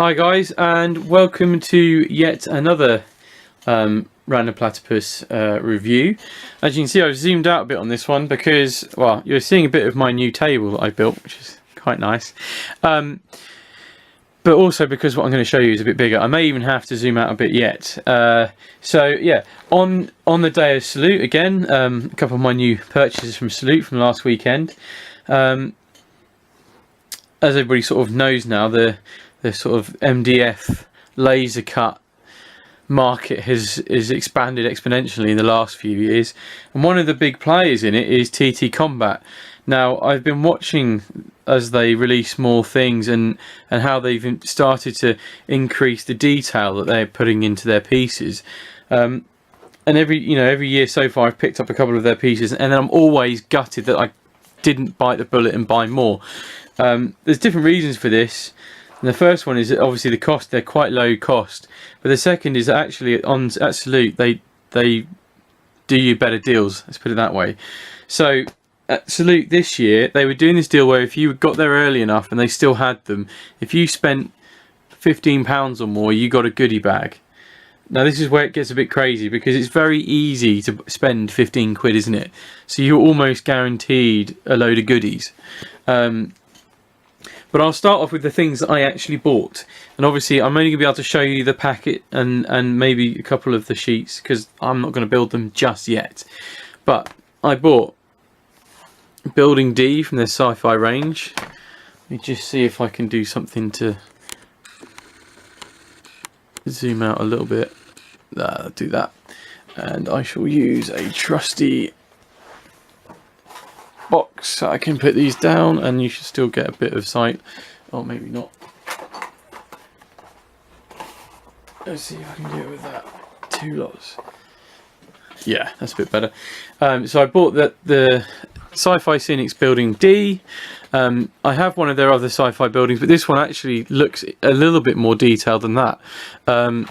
Hi guys, and welcome to yet another Random Platypus review. As you can see, I've zoomed out a bit on this one because, well, you're seeing a bit of my new table that I built, which is quite nice. But also because what I'm going to show you is a bit bigger. I may even have to zoom out a bit yet. So yeah, on the day of Salute again, a couple of my new purchases from Salute from last weekend. As everybody sort of knows now, the sort of MDF laser cut market has expanded exponentially in the last few years, and one of the big players in it is TT Combat. Now, I've been watching as they release more things and how they've started to increase the detail that they're putting into their pieces. And every year so far, I've picked up a couple of their pieces, and then I'm always gutted that I didn't bite the bullet and buy more. There's different reasons for this. And the first one is that obviously the cost, they're quite low cost. But the second is that actually at Salute, they do you better deals, let's put it that way. So at Salute this year, they were doing this deal where if you got there early enough and they still had them, if you spent £15 or more, you got a goodie bag. Now this is where it gets a bit crazy because it's very easy to spend 15 quid, isn't it? So you're almost guaranteed a load of goodies. But I'll start off with the things that I actually bought. And obviously I'm only going to be able to show you the packet and maybe a couple of the sheets because I'm not going to build them just yet. But I bought Building D from their sci-fi range. Let me just see if I can do something to zoom out a little bit. I'll do that. And I shall use a trusty box. I can put these down and you should still get a bit of sight. Or maybe not. Let's see if I can do it with that. Two lots. Yeah, that's a bit better. So I bought the Sci-Fi Scenics Building D. I have one of their other sci-fi buildings, but this one actually looks a little bit more detailed than that. And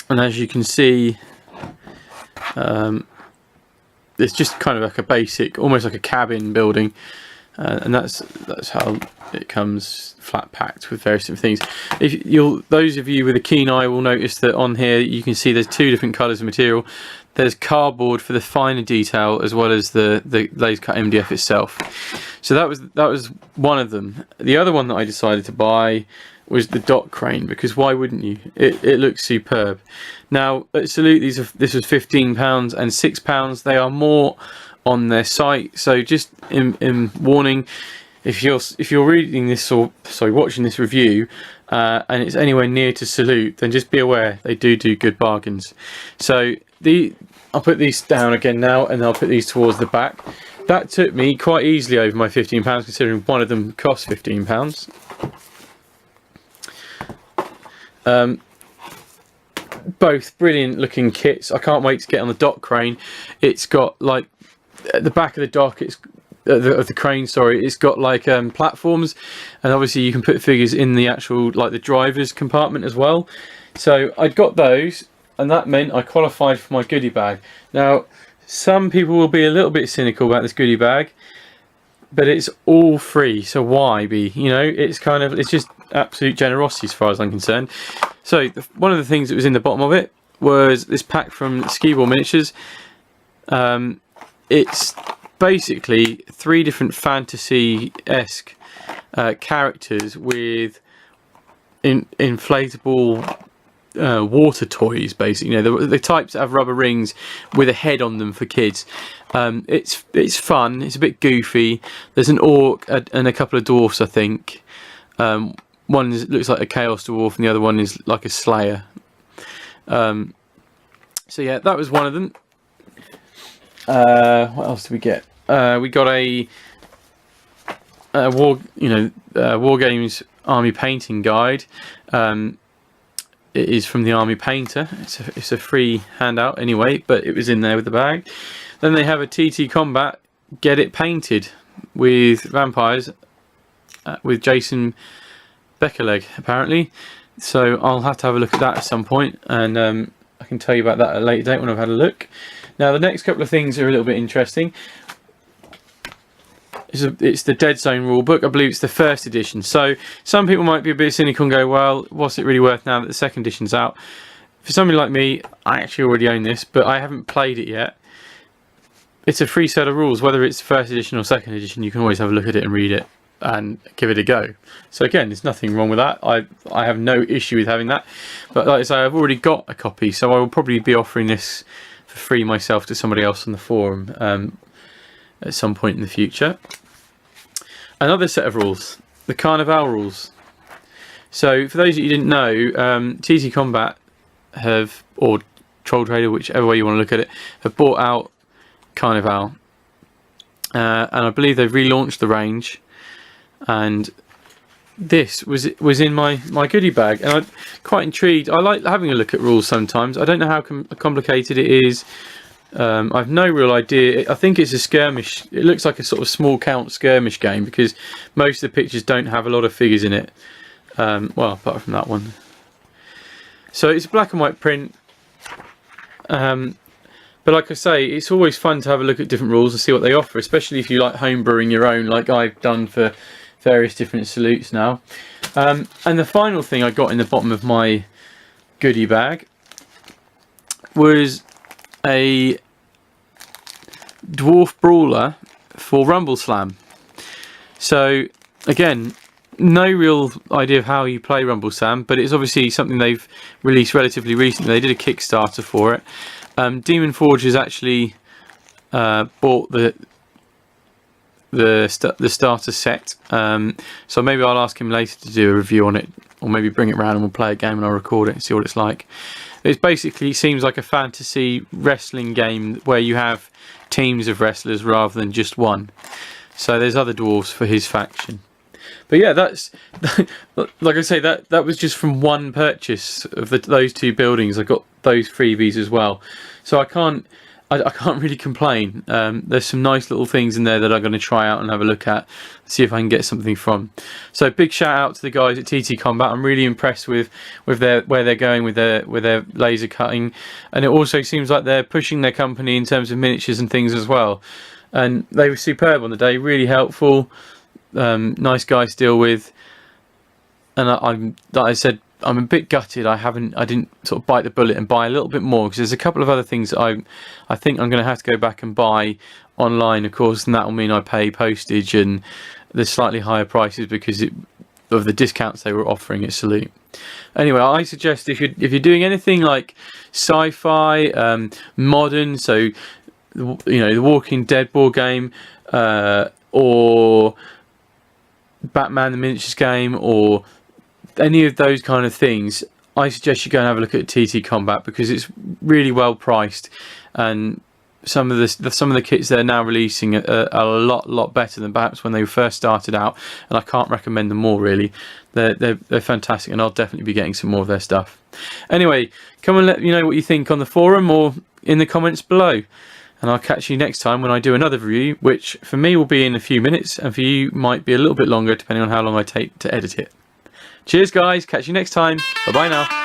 as you can see, it's just kind of like a basic, almost like a cabin building, and that's how it comes flat packed with various different things. Those of you with a keen eye will notice that on here you can see there's two different colours of material. There's cardboard for the finer detail as well as the laser cut MDF itself. So that was one of them. The other one that I decided to buy was the dock crane, because why wouldn't you? It looks superb. Now at Salute, this was £15 and £6. They are more on their site, so just in warning, if you're reading this or watching this review and it's anywhere near to Salute, then just be aware they do good bargains. So I'll put these down again now, and I'll put these towards the back. That took me quite easily over my £15, considering one of them cost £15. Both brilliant looking kits. I can't wait to get on the dock crane. It's got, like, at the back of the dock, of the crane, sorry, it's got like platforms, and obviously you can put figures in the actual, like, the driver's compartment as well. So I got those, and that meant I qualified for my goodie bag. Now some people will be a little bit cynical about this goodie bag, but it's all free, so why be? It's just absolute generosity as far as I'm concerned. So one of the things that was in the bottom of it was this pack from Ski Ball Miniatures. It's basically 3 different fantasy-esque characters with inflatable water toys, basically. The types that have rubber rings with a head on them for kids. It's fun. It's a bit goofy. There's an orc and a couple of dwarfs, I think. One looks like a chaos dwarf, and the other one is like a slayer. So yeah, that was one of them. What else did we get? We got a War Games Army Painting Guide. It is from the Army Painter. It's a free handout anyway, but it was in there with the bag. Then they have a TT Combat Get It Painted with vampires with Jason Beckerleg, apparently. So I'll have to have a look at that at some point, and I can tell you about that at a later date when I've had a look. Now the next couple of things are a little bit interesting. It's the Dead Zone rulebook. I believe it's the first edition. So some people might be a bit cynical and go, well, what's it really worth now that the second edition's out? For somebody like me, I actually already own this, but I haven't played it yet. It's a free set of rules, whether it's first edition or second edition. You can always have a look at it and read it and give it a go. So again, there's nothing wrong with that. I have no issue with having that. But like I say, I've already got a copy, so I will probably be offering this for free myself to somebody else on the forum at some point in the future. Another set of rules, the Carnival rules. So for those that you didn't know, TT Combat have, or Troll Trader, whichever way you want to look at it, have bought out Carnival, and I believe they've relaunched the range, and this was in my goodie bag, and I'm quite intrigued. I like having a look at rules sometimes. I don't know how complicated it is. I've no real idea. I think it's a skirmish. It looks like a sort of small count skirmish game because most of the pictures don't have a lot of figures in it. Well, apart from that one. So it's a black and white print. But like I say, it's always fun to have a look at different rules and see what they offer, especially if you like homebrewing your own, like I've done for various different salutes now. And the final thing I got in the bottom of my goodie bag was a Dwarf Brawler for Rumble Slam. So again, no real idea of how you play Rumble Slam, but it's obviously something they've released relatively recently. They did a Kickstarter for it. Demon Forge has actually bought the starter set, so maybe I'll ask him later to do a review on it, or maybe bring it round and we'll play a game and I'll record it and see what it's like. It basically seems like a fantasy wrestling game where you have teams of wrestlers rather than just one. So there's other dwarves for his faction. But yeah, that's like I say, that was just from one purchase of those two buildings. I got those freebies as well, so I can't really complain. There's some nice little things in there that I'm going to try out and have a look at, see if I can get something from. So big shout out to the guys at TT Combat. I'm really impressed with where they're going with their laser cutting, and it also seems like they're pushing their company in terms of miniatures and things as well. And they were superb on the day, really helpful. Nice guys to deal with, and like I said, I'm a bit gutted I didn't sort of bite the bullet and buy a little bit more, because there's a couple of other things that I think I'm going to have to go back and buy online, of course, and that will mean I pay postage and the slightly higher prices because of the discounts they were offering at Salute. Anyway, I suggest if you're doing anything like sci-fi, modern, so you know, the Walking Dead board game, or Batman the Miniatures game, or any of those kind of things, I suggest you go and have a look at TT Combat, because it's really well priced, and some of the kits they're now releasing are a lot better than perhaps when they first started out, and I can't recommend them more really. They're fantastic, and I'll definitely be getting some more of their stuff. Anyway, come and let me know what you think on the forum or in the comments below. And I'll catch you next time when I do another review, which for me will be in a few minutes, and for you might be a little bit longer depending on how long I take to edit it. Cheers guys, catch you next time. Bye bye now.